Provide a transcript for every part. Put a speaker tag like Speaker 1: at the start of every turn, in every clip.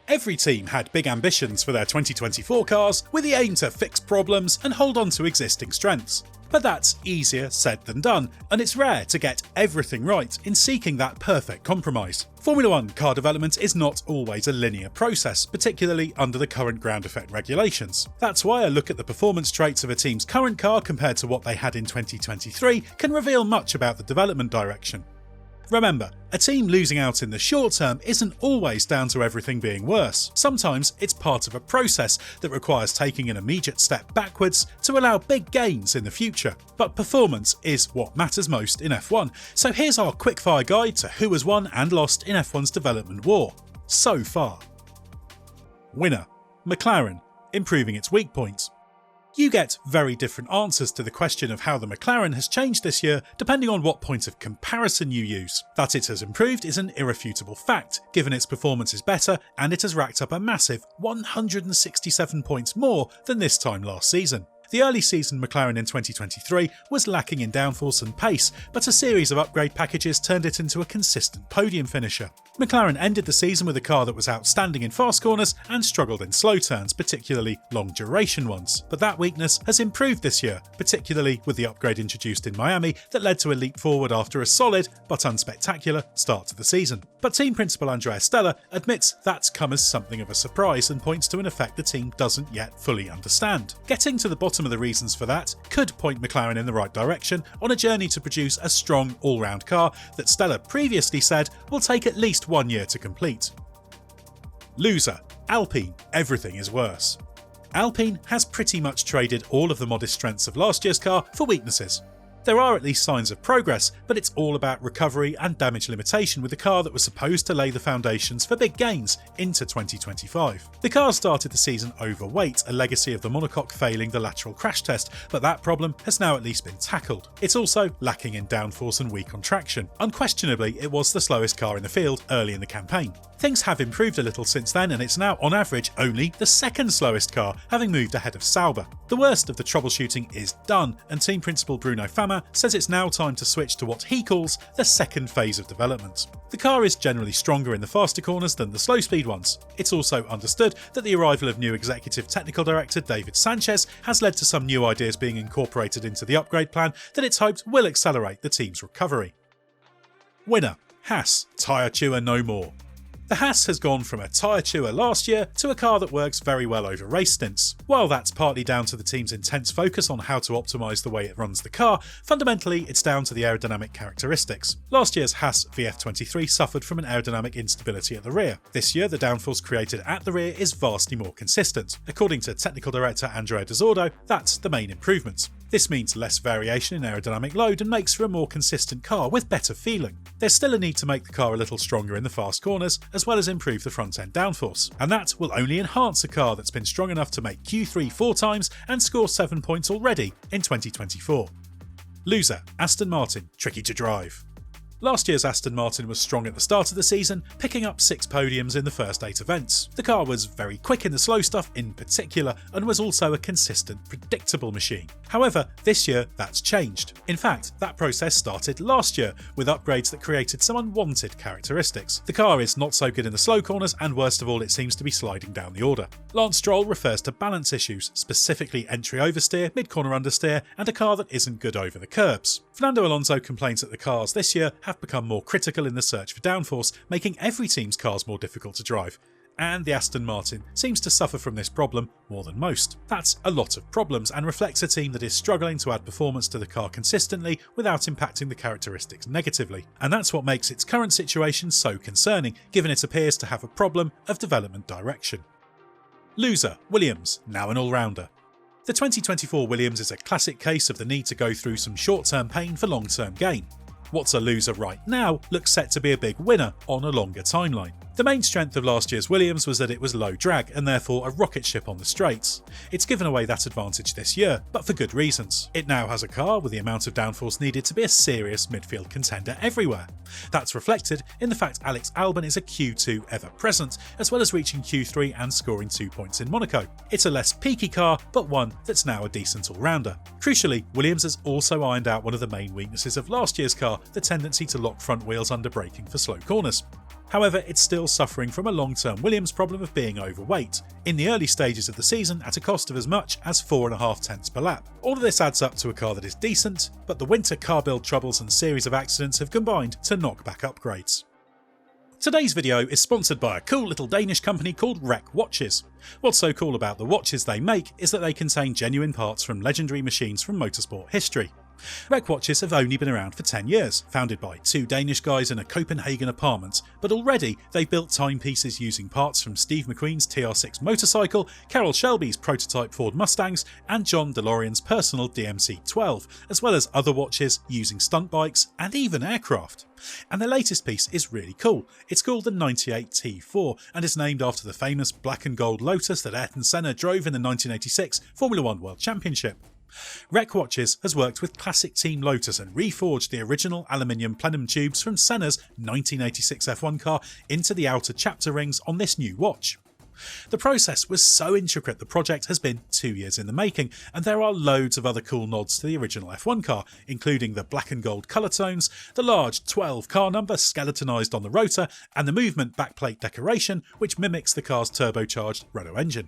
Speaker 1: Every team had big ambitions for their 2024 cars, with the aim to fix problems and hold on to existing strengths. But that's easier said than done, and it's rare to get everything right in seeking that perfect compromise. Formula 1 car development is not always a linear process, particularly under the current ground effect regulations. That's why a look at the performance traits of a team's current car compared to what they had in 2023 can reveal much about the development direction. Remember, a team losing out in the short term isn't always down to everything being worse. Sometimes it's part of a process that requires taking an immediate step backwards to allow big gains in the future. But performance is what matters most in F1, so here's our quickfire guide to who has won and lost in F1's development war so far. Winner: McLaren, improving its weak points. You get very different answers to the question of how the McLaren has changed this year depending on what point of comparison you use. That it has improved is an irrefutable fact, given its performance is better and it has racked up a massive 167 points more than this time last season. The early season McLaren in 2023 was lacking in downforce and pace, but a series of upgrade packages turned it into a consistent podium finisher. McLaren ended the season with a car that was outstanding in fast corners and struggled in slow turns, particularly long duration ones. But that weakness has improved this year, particularly with the upgrade introduced in Miami that led to a leap forward after a solid, but unspectacular, start to the season. But team principal Andrea Stella admits that's come as something of a surprise and points to an effect the team doesn't yet fully understand. Getting to the bottom of the reasons for that could point McLaren in the right direction on a journey to produce a strong all-round car that Stella previously said will take at least 1 year to complete. Loser: Alpine, everything is worse. Alpine has pretty much traded all of the modest strengths of last year's car for weaknesses. There are at least signs of progress, but it's all about recovery and damage limitation with a car that was supposed to lay the foundations for big gains into 2025. The car started the season overweight, a legacy of the monocoque failing the lateral crash test, but that problem has now at least been tackled. It's also lacking in downforce and weak on traction. Unquestionably, it was the slowest car in the field early in the campaign. Things have improved a little since then, and it's now on average only the second slowest car, having moved ahead of Sauber. The worst of the troubleshooting is done, and team principal Bruno Fama says it's now time to switch to what he calls the second phase of development. The car is generally stronger in the faster corners than the slow speed ones. It's also understood that the arrival of new executive technical director David Sanchez has led to some new ideas being incorporated into the upgrade plan that it's hoped will accelerate the team's recovery. Winner: Haas, tyre chewer no more. The Haas has gone from a tyre chewer last year to a car that works very well over race stints. While that's partly down to the team's intense focus on how to optimise the way it runs the car, fundamentally it's down to the aerodynamic characteristics. Last year's Haas VF23 suffered from an aerodynamic instability at the rear. This year the downforce created at the rear is vastly more consistent. According to technical director Andrea Desordo, that's the main improvement. This means less variation in aerodynamic load and makes for a more consistent car with better feeling. There's still a need to make the car a little stronger in the fast corners, as well as improve the front-end downforce, and that will only enhance a car that's been strong enough to make Q3 4 times and score 7 points already in 2024. Loser: Aston Martin, tricky to drive. Last year's Aston Martin was strong at the start of the season, picking up 6 podiums in the first 8 events. The car was very quick in the slow stuff in particular, and was also a consistent, predictable machine. However, this year that's changed. In fact, that process started last year, with upgrades that created some unwanted characteristics. The car is not so good in the slow corners, and worst of all, it seems to be sliding down the order. Lance Stroll refers to balance issues, specifically entry oversteer, mid-corner understeer, and a car that isn't good over the curbs. Fernando Alonso complains that the cars this year have become more critical in the search for downforce, making every team's cars more difficult to drive. And the Aston Martin seems to suffer from this problem more than most. That's a lot of problems and reflects a team that is struggling to add performance to the car consistently without impacting the characteristics negatively. And that's what makes its current situation so concerning, given it appears to have a problem of development direction. Loser: Williams, now an all-rounder. The 2024 Williams is a classic case of the need to go through some short-term pain for long-term gain. What's a loser right now looks set to be a big winner on a longer timeline. The main strength of last year's Williams was that it was low drag and therefore a rocket ship on the straights. It's given away that advantage this year, but for good reasons. It now has a car with the amount of downforce needed to be a serious midfield contender everywhere. That's reflected in the fact Alex Albon is a Q2 ever present, as well as reaching Q3 and scoring 2 points in Monaco. It's a less peaky car, but one that's now a decent all-rounder. Crucially, Williams has also ironed out one of the main weaknesses of last year's car, the tendency to lock front wheels under braking for slow corners. However, it's still suffering from a long-term Williams problem of being overweight, in the early stages of the season at a cost of as much as 4.5 tenths per lap. All of this adds up to a car that is decent, but the winter car build troubles and series of accidents have combined to knock back upgrades. Today's video is sponsored by a cool little Danish company called Rec Watches. What's so cool about the watches they make is that they contain genuine parts from legendary machines from motorsport history. Rec Watches have only been around for 10 years, founded by two Danish guys in a Copenhagen apartment, but already they've built timepieces using parts from Steve McQueen's TR6 motorcycle, Carroll Shelby's prototype Ford Mustangs, and John DeLorean's personal DMC-12, as well as other watches using stunt bikes and even aircraft. And their latest piece is really cool. It's called the 98T4 and is named after the famous black and gold Lotus that Ayrton Senna drove in the 1986 Formula 1 World Championship. Rec Watches has worked with classic Team Lotus and reforged the original aluminium plenum tubes from Senna's 1986 F1 car into the outer chapter rings on this new watch. The process was so intricate the project has been 2 years in the making, and there are loads of other cool nods to the original F1 car, including the black and gold colour tones, the large 12 car number skeletonized on the rotor, and the movement backplate decoration which mimics the car's turbocharged Renault engine.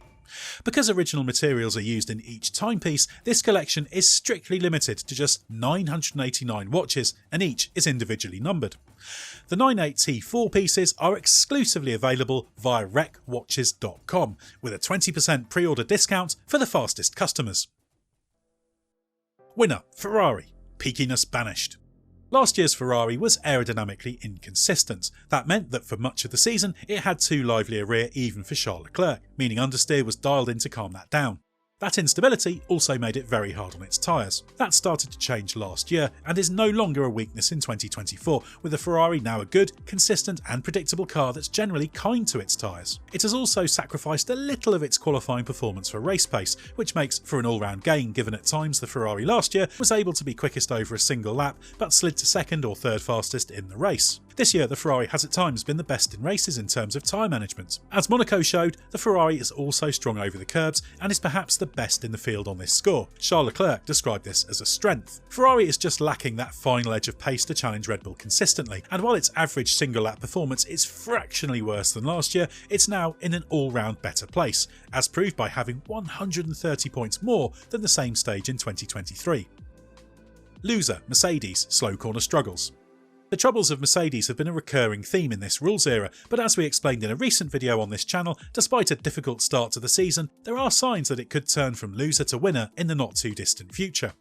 Speaker 1: Because original materials are used in each timepiece, this collection is strictly limited to just 989 watches, and each is individually numbered. The 98T4 pieces are exclusively available via recwatches.com, with a 20% pre-order discount for the fastest customers. Winner, Ferrari. Peakiness banished. Last year's Ferrari was aerodynamically inconsistent. That meant that for much of the season it had too lively a rear even for Charles Leclerc, meaning understeer was dialed in to calm that down. That instability also made it very hard on its tyres. That started to change last year and is no longer a weakness in 2024, with the Ferrari now a good, consistent and predictable car that's generally kind to its tyres. It has also sacrificed a little of its qualifying performance for race pace, which makes for an all-round gain given at times the Ferrari last year was able to be quickest over a single lap but slid to second or third fastest in the race. This year the Ferrari has at times been the best in races in terms of tyre management. As Monaco showed, the Ferrari is also strong over the curbs and is perhaps the best in the field on this score. Charles Leclerc described this as a strength. Ferrari is just lacking that final edge of pace to challenge Red Bull consistently, and while its average single lap performance is fractionally worse than last year, it's now in an all-round better place, as proved by having 130 points more than the same stage in 2023. Loser, Mercedes, slow corner struggles. The troubles of Mercedes have been a recurring theme in this rules era, but as we explained in a recent video on this channel, despite a difficult start to the season, there are signs that it could turn from loser to winner in the not too distant future.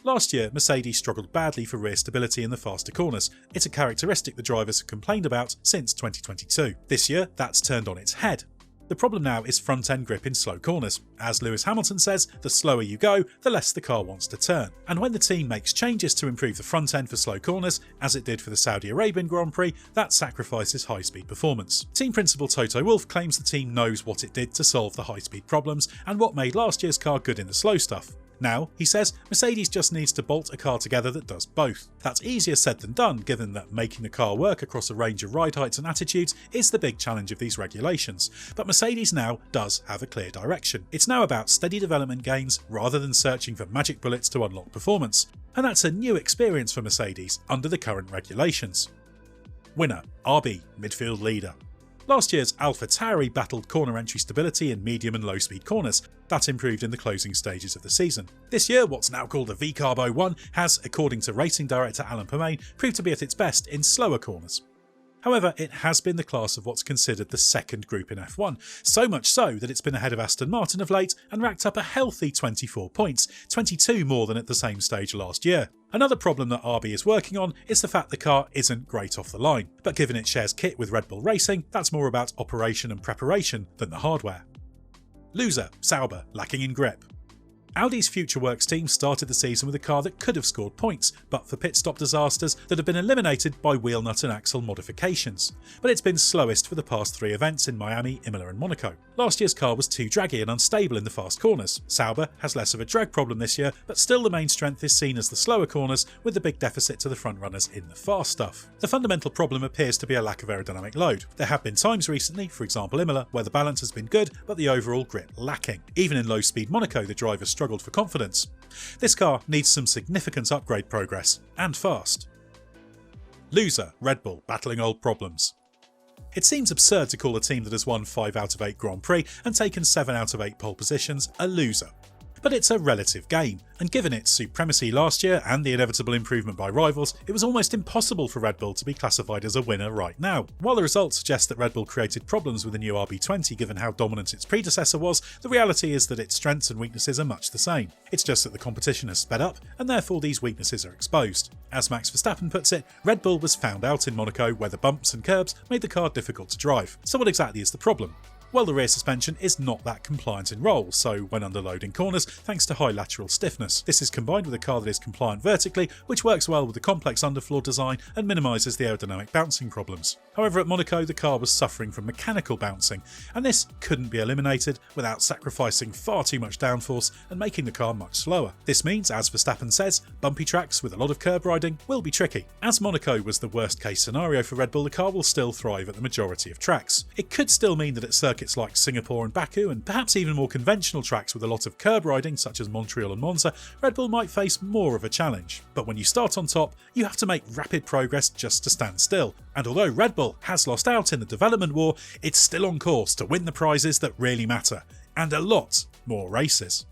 Speaker 1: Last year, Mercedes struggled badly for rear stability in the faster corners. It's a characteristic the drivers have complained about since 2022. This year, that's turned on its head. The problem now is front-end grip in slow corners. As Lewis Hamilton says, the slower you go, the less the car wants to turn. And when the team makes changes to improve the front end for slow corners, as it did for the Saudi Arabian Grand Prix, that sacrifices high-speed performance. Team principal Toto Wolff claims the team knows what it did to solve the high-speed problems and what made last year's car good in the slow stuff. Now, he says, Mercedes just needs to bolt a car together that does both. That's easier said than done, given that making the car work across a range of ride heights and attitudes is the big challenge of these regulations. But Mercedes now does have a clear direction. It's now about steady development gains rather than searching for magic bullets to unlock performance. And that's a new experience for Mercedes under the current regulations. Winner, RB, midfield leader. Last year's AlphaTauri battled corner entry stability in medium and low speed corners. That improved in the closing stages of the season. This year, what's now called the VCarb 01 has, according to racing director Alan Permain, proved to be at its best in slower corners. However, it has been the class of what's considered the second group in F1, so much so that it's been ahead of Aston Martin of late and racked up a healthy 24 points, 22 more than at the same stage last year. Another problem that RB is working on is the fact the car isn't great off the line, but given it shares kit with Red Bull Racing, that's more about operation and preparation than the hardware. Loser, Sauber, lacking in grip. Audi's Future Works team started the season with a car that could have scored points, but for pit stop disasters that have been eliminated by wheel nut and axle modifications. But it's been slowest for the past 3 events in Miami, Imola and Monaco. Last year's car was too draggy and unstable in the fast corners. Sauber has less of a drag problem this year, but still the main strength is seen as the slower corners, with the big deficit to the front runners in the fast stuff. The fundamental problem appears to be a lack of aerodynamic load. There have been times recently, for example Imola, where the balance has been good, but the overall grip lacking. Even in low speed Monaco, the drivers struggled for confidence. This car needs some significant upgrade progress, and fast. Loser, Red Bull, battling old problems. It seems absurd to call a team that has won 5 out of 8 Grand Prix and taken 7 out of 8 pole positions a loser. But it's a relative game, and given its supremacy last year and the inevitable improvement by rivals, it was almost impossible for Red Bull to be classified as a winner right now. While the results suggest that Red Bull created problems with the new RB20 given how dominant its predecessor was, the reality is that its strengths and weaknesses are much the same. It's just that the competition has sped up, and therefore these weaknesses are exposed. As Max Verstappen puts it, Red Bull was found out in Monaco where the bumps and curbs made the car difficult to drive. So what exactly is the problem? Well, the rear suspension is not that compliant in roll, so when under load in corners, thanks to high lateral stiffness. This is combined with a car that is compliant vertically, which works well with the complex underfloor design and minimises the aerodynamic bouncing problems. However, at Monaco, the car was suffering from mechanical bouncing, and this couldn't be eliminated without sacrificing far too much downforce and making the car much slower. This means, as Verstappen says, bumpy tracks with a lot of curb riding will be tricky. As Monaco was the worst case scenario for Red Bull, the car will still thrive at the majority of tracks. It could still mean that at circuits like Singapore and Baku, and perhaps even more conventional tracks with a lot of curb riding such as Montreal and Monza, Red Bull might face more of a challenge. But when you start on top, you have to make rapid progress just to stand still. And although Red Bull has lost out in the development war, it's still on course to win the prizes that really matter, and a lot more races.